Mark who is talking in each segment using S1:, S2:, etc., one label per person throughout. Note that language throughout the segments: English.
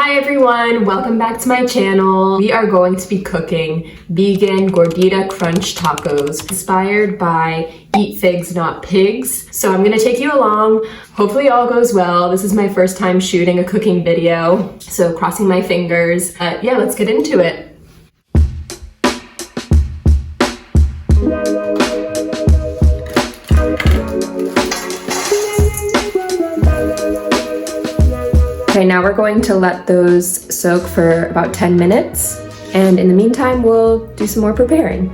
S1: Hi everyone, welcome back to my channel. We are going to be cooking vegan gordita crunch tacos inspired by Eat Figs Not Pigs. So I'm gonna take you along. Hopefully all goes well. This is my first time shooting a cooking video, so crossing my fingers. Yeah, let's get into it. Okay, now we're going to let those soak for about 10 minutes. And in the meantime, we'll do some more preparing.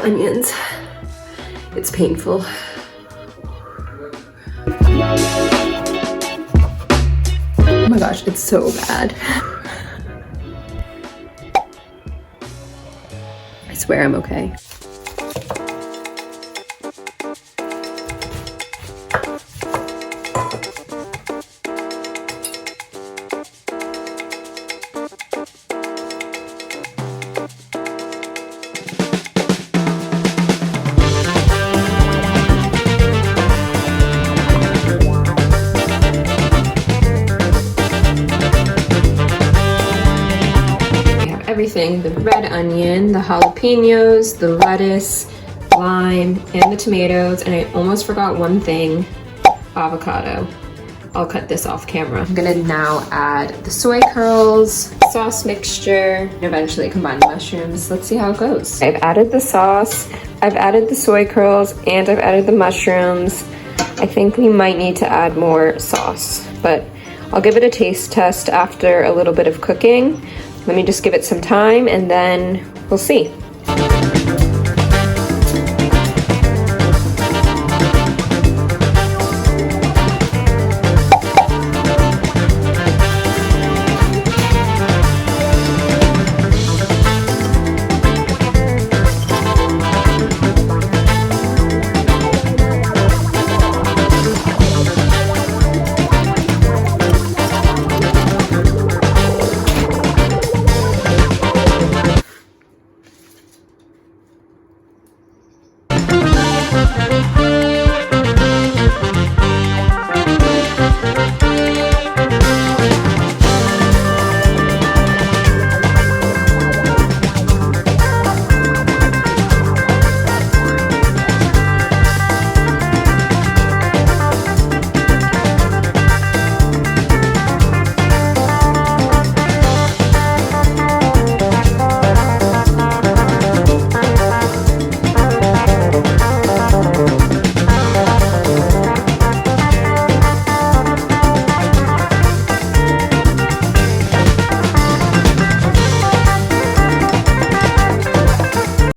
S1: Onions. It's painful. Oh my gosh, it's so bad. I swear I'm okay. Everything, the red onion, the jalapenos, the lettuce, lime, and the tomatoes, and I almost forgot one thing, avocado. I'll cut this off camera. I'm gonna now add the soy curls, sauce mixture, and eventually combine the mushrooms. Let's see how it goes. I've added the sauce, I've added the soy curls, and I've added the mushrooms. I think we might need to add more sauce, but I'll give it a taste test after a little bit of cooking. Let me just give it some time and then we'll see.